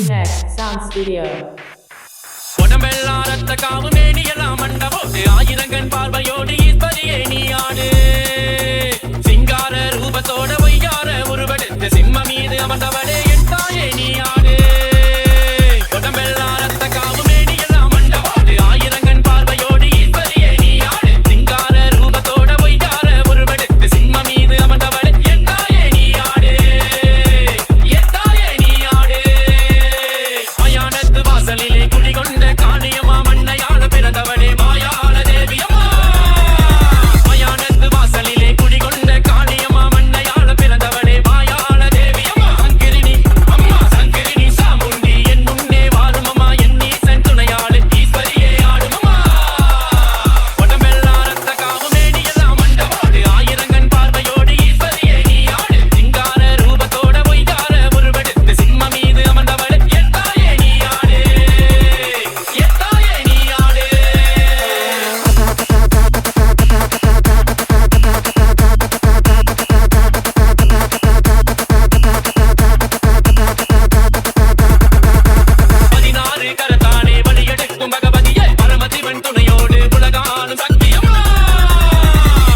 Next Sound Studio. உடம்பெல்லாம் ரத்த காவு மேனியெல்லாம் மண்டபோடு ஆயிரங்கன் பார்வையோடு ஈஸ்வரியே நீ ஆடு சிங்கார ரூபத்தோட பொய்யார உருவெடுத்து சிம்ம மீது அமர்ந்தவளே என் தாயே நீ ஆடு உடம்பெல்லாம் ரத்த காவு மேனியெல்லாம் மண்டபோடு ஆயிரங்கன் பார்வையோடு ஈஸ்வரியே நீ ஆடு சிங்கார ரூபத்தோட பொய்யார உருவெடுத்து சிம்ம மீது அமர்ந்தவளே என் தாயே நீ ஆடு என் தாயே நீ ஆடு மயானத்து வாசலிலே குடிகொண்ட காளியம்மா மண்ணையாள பிறந்தவளே மாயாள தேவியம்மா மயானத்து வாசலிலே குடிகொண்ட காளியம்மா மண்ணையாள பிறந்தவளே மாயாள தேவியம்மா சங்கரிணி அம்மா சங்கரிணி சாமுண்டி என் முன்னே வாருமம்மா என் நீசன் துணையாளு ஈஸ்வரியே ஆடுமம்மா உடம்பெல்லாம் ரத்த காவு மேனியெல்லாம் மண்டபோடு ஆயிரங்கன் பார்வையோடு ஈஸ்வரியே நீ ஆடு சிங்கார ரூபத்தோட பொய்யார உருவெடுத்து சிம்ம மீது அமர்ந்தவளே என் தாயே நீ ஆடு என் தாயே நீ ஆடு பதினாறு கரத்தானே வழியெடுக்கும் பகவதியே பரமசிவன் துணையோடு உலகாலும் சக்தியம்மா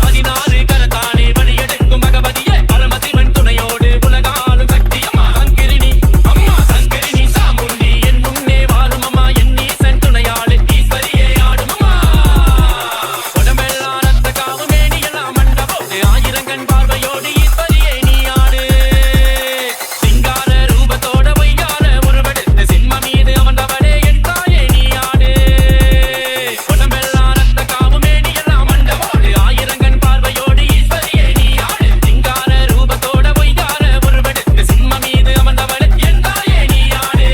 பதினாறு கரத்தானே வழியெடுக்கும் பகவதியே பரமசிவன் துணையோடு உலகாலும் சக்தியம்மா சங்கரிணி அம்மா சங்கரிணி சாமுண்டி என் முன்னே வாருமம்மா என் நீசன் துணையாளு ஈஸ்வரியே ஆடுமம்மா உடம்பெல்லாம் ரத்த காவு மேனியெல்லாம் மண்டபோடு ஆயிரங்கன் பார்வையோடு ஈஸ்வரியே நீ ஆடு சிங்கார ரூபத்தோட பொய்யார உருவெடுத்து சிம்ம மீது அமர்ந்தவளே என் தாயே நீ ஆடு உடம்பெல்லாம் ரத்த காவு மேனியெல்லாம் மண்டபோடு ஆயிரங்கன் பார்வையோடு ஈஸ்வரியே நீ ஆடு சிங்கார ரூபத்தோட பொய்யார உருவெடுத்து சிம்ம மீது அமர்ந்தவளே என் தாயே நீ ஆடு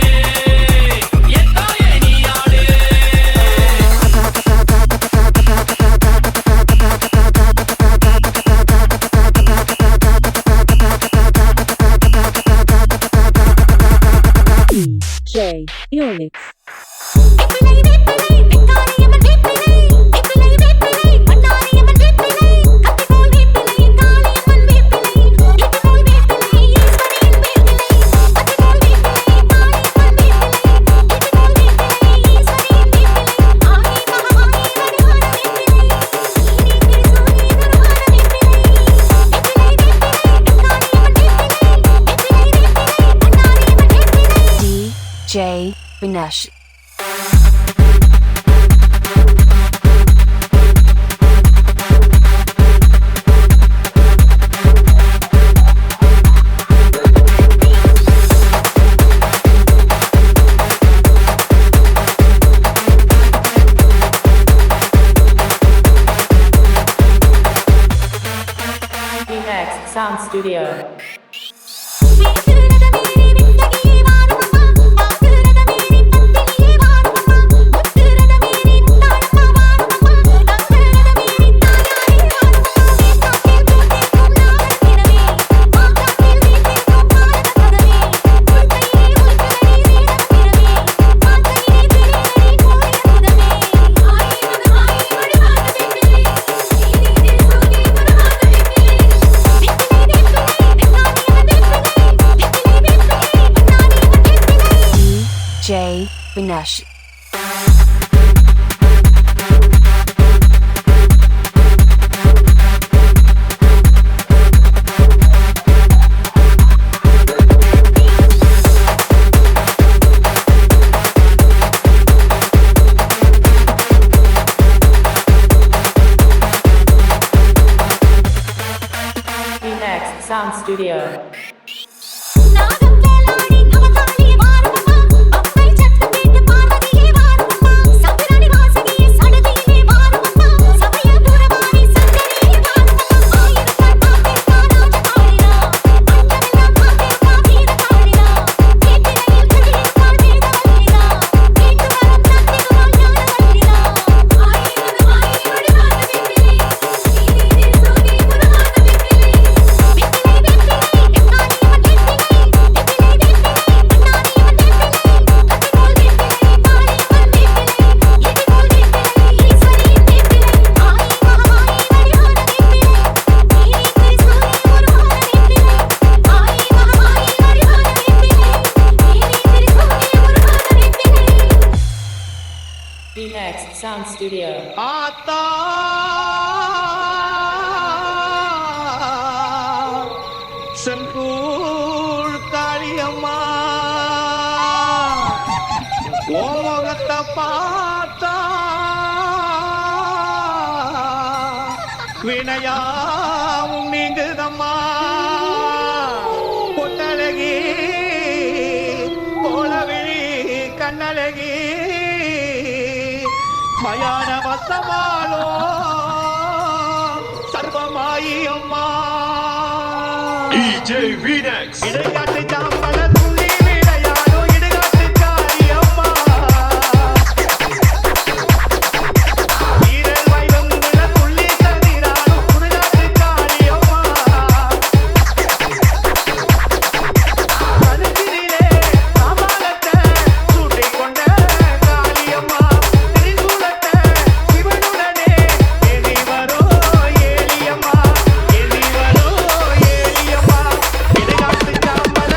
என் தாயே நீ ஆடு DJ Unix. DJ Vinesh. Next Sound Studio. DJ Vinesh. Next Sound Studio. Thank you. Phoenix Sound Studio. ஆத்தா செங்கூழ் காளியம்மா ஓ முகத்தை பார்த்தா வினையாவும் நீங்குதம்மா பொட்டழகி கோலவிழி கண்ணழகி மயான வசமாலோ சர்வமாயி அம்மா DJ Phoenix. இடைக்காட்டு சாம்பல துள்ளி விளையாடோ இடுகாட்டு காரி அம்மா ஈரல் வைவங்குல துள்ளி தந்திராடோ சுடுகாட்டு காரி அம்மா கருத்திலே காமாலத்தை சூட்டிக் கொண்ட காளி அம்மா திரிசூலத்தை சிவனுடனே ஏறி வரோ ஏலியம்மா ஏறி வரோ ஏலியம்மா இடுகாட்டு சாம்பல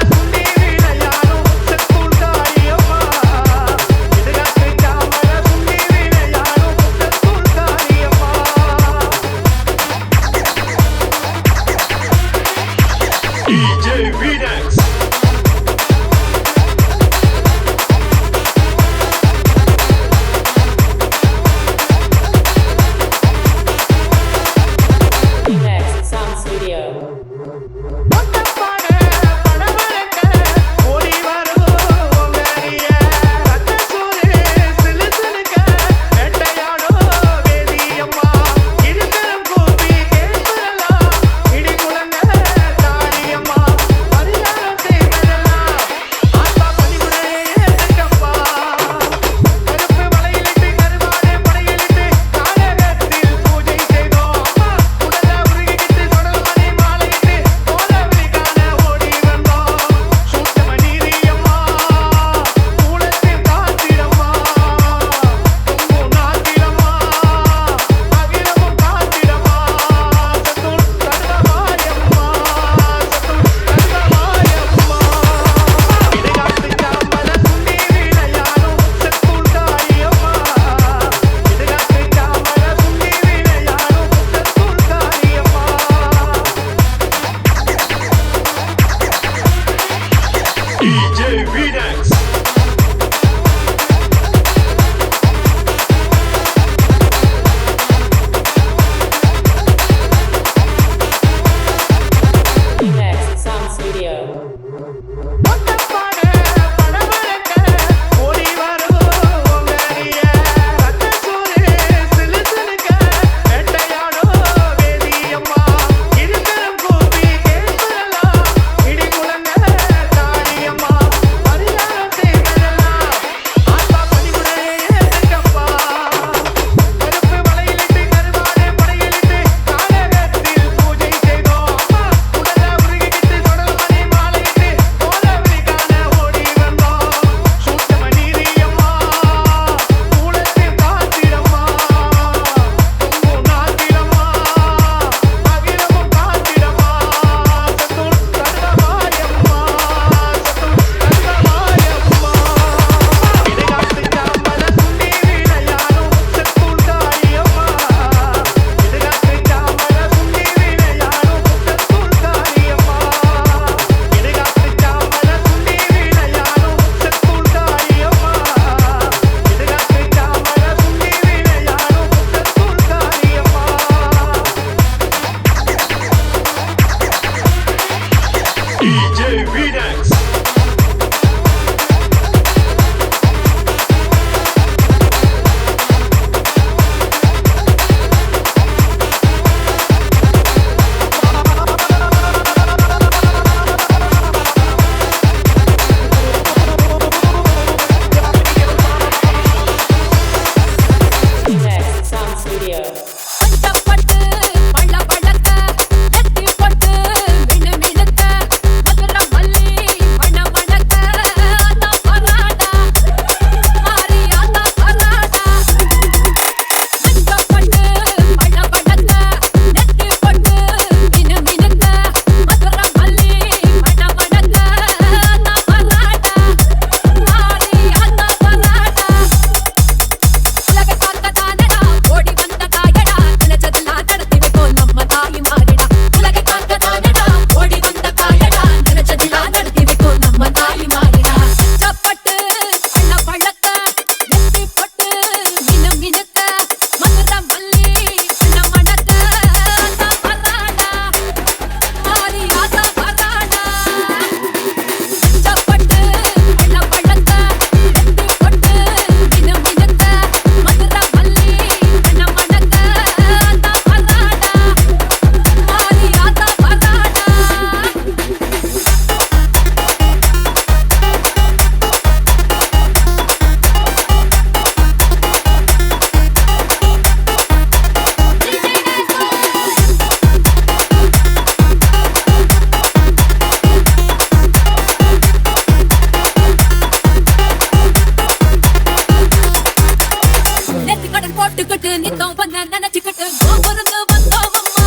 ஒன்ன நினைச்சுக்கிட்டு நான் பிறந்து வந்தோம் அம்மா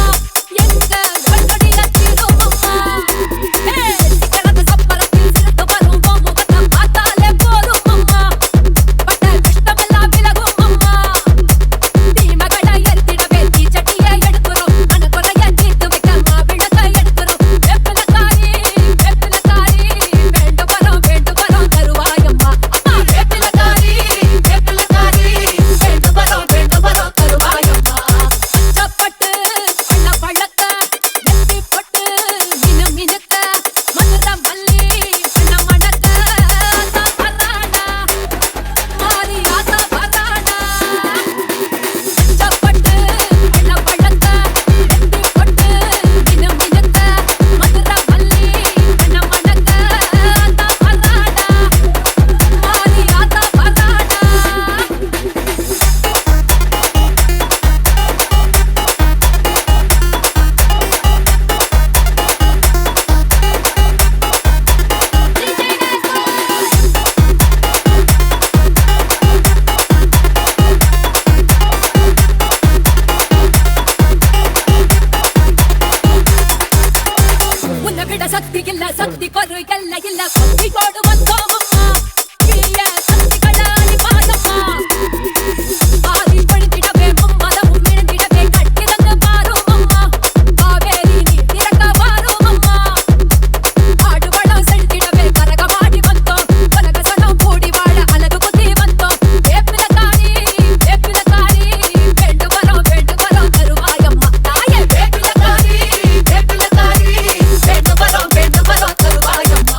எங்க கண்கடியில தீரும் அம்மா சிக்கனத்த சப்பரத்தில் சிரித்து வரும் முகத்தை பார்த்தாலே போதும் அம்மா பட்ட கஷ்டமெல்லாம் விலகும் அம்மா தீமகளை எரித்திடவே தீச்சட்டியை எடுக்கிறோம் மனக்குறைய தீர்த்து வைக்க மாவிளக்கை எடுக்கிறோம் வேப்பிலக்காரி வேண்டு வரோம் தருவாயம்மா அம்மா வேப்பிலக்காரி வேண்டு வரோம் தருவாயம்மா அச்சப்பட்டு பள்ள பழக்க நெத்தி பட்டு மினும் மினுக்க மதுர மல்லி பின்ன மணக்க ஆசா வராடா மாறி ஆசா வராடா அச்சப்பட்டு பள்ள பழக்க நெத்தி பட்டு மினும் மினுக்க மதுர மல்லி பின்ன மணக்க ஆசா வராடா மாறி ஆசா வராடா உன்னை விட சக்தி இல்ல சக்தி கொரு எல்ல இல்ல பக்தி கோடு வந்தோம் அம்மா கிளிய சக்திகளை அழிப்பாதம்மா ஆதி பழித்திடவே மதமும் இழந்திடவே கட்டிடங்க பாரும் அம்மா காவேரி நீ திறக்க பாரும் அம்மா ஆடுவளம் செலுத்திடவே கரகமாடி வந்தோம் கனகசனம் கூடி வாழ அழகு குத்தி வந்தோம் வேப்பிலக்காரி வேண்டு வரோம் தருவாயம்மா தாயே வேப்பிலக்காரி வேண்டு வரோம் தருவாயம்மா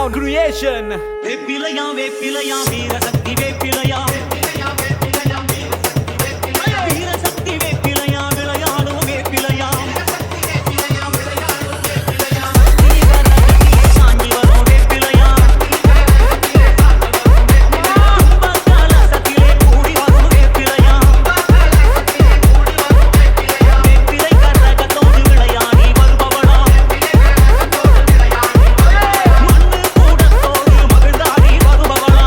Sound Creation. வேப்பிலையா வேப்பிலையா வீரசக்தி வேப்பிலையா வீரசக்தி வேப்பிலையா விளையாடும் வேப்பிலையா சாஞ்சி வரும் வேப்பிலையா கலசத்திலே கூடி வரும் வேப்பிலையா வேப்பிலை கரகத்தோடு விளையாடி வருபவளா மண்ணு கூடத்தோடு மகிழ்ந்தாடி வருபவளா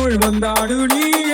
எனக்குள் வந்தாடு நீ